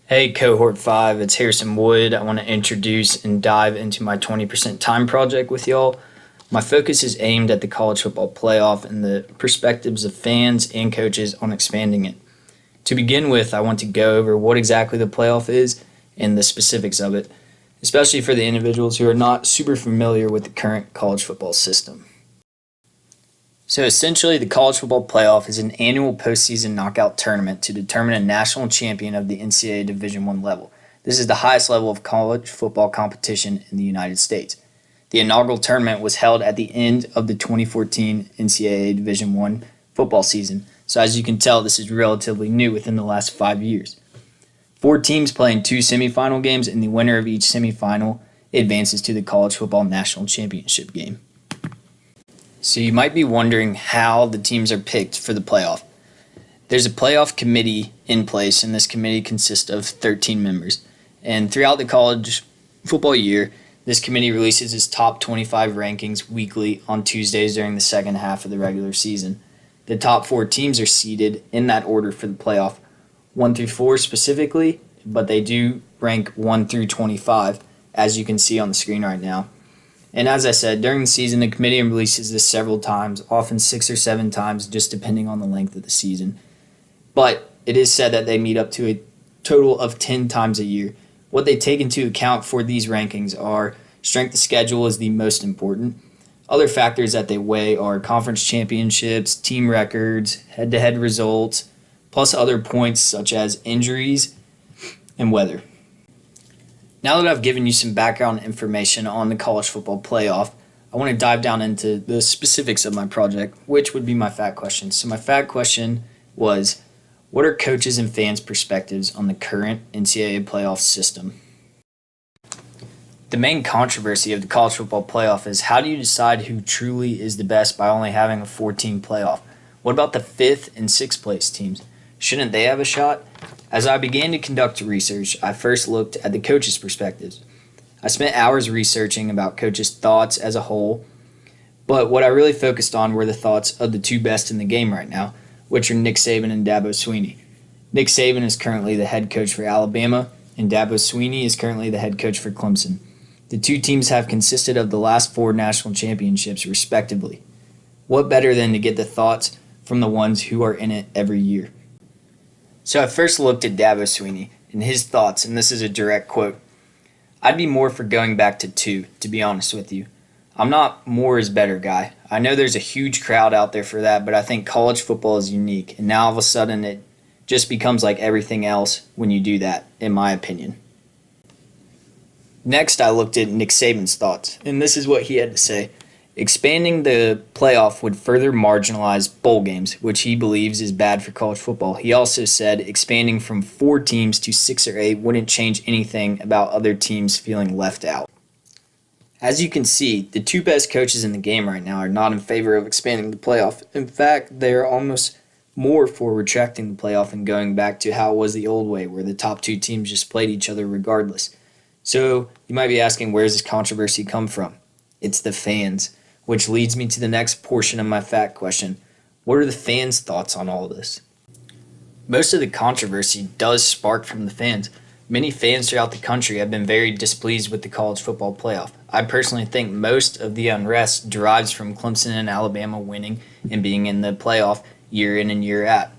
Hey, Cohort 5, it's Harrison Wood. I want to introduce and dive into my 20% time project with y'all. My focus is aimed at the college football playoff and the perspectives of fans and coaches on expanding it. To begin with, I want to go over what exactly the playoff is and the specifics of it, especially for the individuals who are not super familiar with the current college football system. So essentially, the college football playoff is an annual postseason knockout tournament to determine a national champion of the NCAA Division I level. This is the highest level of college football competition in the United States. The inaugural tournament was held at the end of the 2014 NCAA Division I football season, so as you can tell, this is relatively new within the last 5 years. 4 teams play in 2 semifinal games, and the winner of each semifinal advances to the college football national championship game. So you might be wondering how the teams are picked for the playoff. There's a playoff committee in place, and this committee consists of 13 members. And throughout the college football year, this committee releases its top 25 rankings weekly on Tuesdays during the second half of the regular season. The top 4 teams are seeded in that order for the playoff, 1 through 4 specifically, but they do rank 1 through 25, as you can see on the screen right now. And as I said, during the season, the committee releases this several times, often 6 or 7 times, just depending on the length of the season. But it is said that they meet up to a total of 10 times a year. What they take into account for these rankings are strength of schedule is the most important. Other factors that they weigh are conference championships, team records, head-to-head results, plus other points such as injuries and weather. Now that I've given you some background information on the college football playoff, I want to dive down into the specifics of my project, which would be my fact question. So my fact question was, what are coaches and fans' perspectives on the current NCAA playoff system? The main controversy of the college football playoff is, how do you decide who truly is the best by only having a 4-team playoff? What about the 5th and 6th place teams? Shouldn't they have a shot? As I began to conduct research, I first looked at the coaches' perspectives. I spent hours researching about coaches' thoughts as a whole, but what I really focused on were the thoughts of the 2 best in the game right now, which are Nick Saban and Dabo Swinney. Nick Saban is currently the head coach for Alabama, and Dabo Swinney is currently the head coach for Clemson. The 2 teams have consisted of the last 4 national championships, respectively. What better than to get the thoughts from the ones who are in it every year? So I first looked at Dabo Swinney and his thoughts, and this is a direct quote. I'd be more for going back to 2, to be honest with you. I'm not more is better guy. I know there's a huge crowd out there for that, but I think college football is unique, and now all of a sudden it just becomes like everything else when you do that, in my opinion. Next, I looked at Nick Saban's thoughts, and this is what he had to say. Expanding the playoff would further marginalize bowl games, which he believes is bad for college football. He also said expanding from 4 teams to 6 or 8 wouldn't change anything about other teams feeling left out. As you can see, the 2 best coaches in the game right now are not in favor of expanding the playoff. In fact, they are almost more for retracting the playoff and going back to how it was the old way, where the top 2 teams just played each other regardless. So you might be asking, where does this controversy come from? It's the fans. Which leads me to the next portion of my fact question. What are the fans' thoughts on all of this? Most of the controversy does spark from the fans. Many fans throughout the country have been very displeased with the college football playoff. I personally think most of the unrest derives from Clemson and Alabama winning and being in the playoff year in and year out.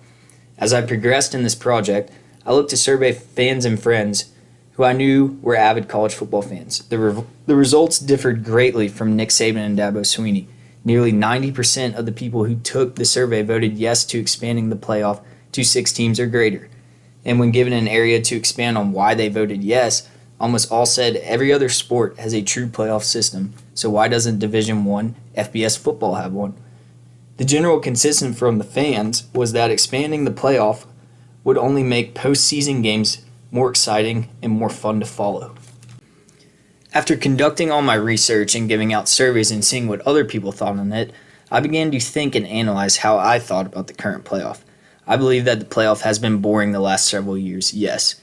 As I progressed in this project, I looked to survey fans and friends who I knew were avid college football fans. The results differed greatly from Nick Saban and Dabo Swinney. Nearly 90% of the people who took the survey voted yes to expanding the playoff to 6 teams or greater. And when given an area to expand on why they voted yes, almost all said every other sport has a true playoff system, so why doesn't Division I FBS football have one? The general consensus from the fans was that expanding the playoff would only make postseason games more exciting and more fun to follow. After conducting all my research and giving out surveys and seeing what other people thought on it, I began to think and analyze how I thought about the current playoff. I believe that the playoff has been boring the last several years, yes.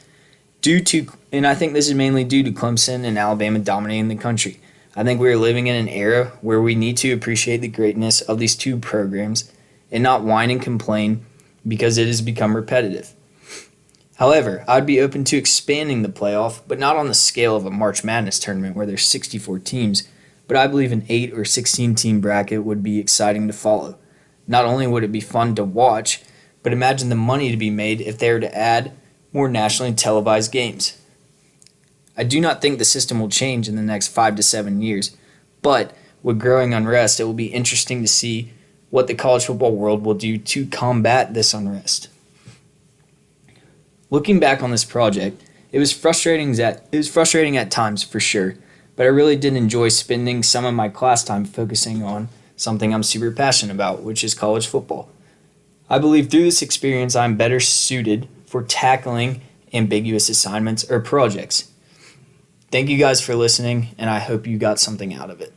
And I think this is mainly due to Clemson and Alabama dominating the country. I think we are living in an era where we need to appreciate the greatness of these 2 programs and not whine and complain because it has become repetitive. However, I'd be open to expanding the playoff, but not on the scale of a March Madness tournament where there's 64 teams, but I believe an 8 or 16 team bracket would be exciting to follow. Not only would it be fun to watch, but imagine the money to be made if they were to add more nationally televised games. I do not think the system will change in the next 5 to 7 years, but with growing unrest, it will be interesting to see what the college football world will do to combat this unrest. Looking back on this project, it was frustrating at times for sure, but I really did enjoy spending some of my class time focusing on something I'm super passionate about, which is college football. I believe through this experience I'm better suited for tackling ambiguous assignments or projects. Thank you guys for listening, and I hope you got something out of it.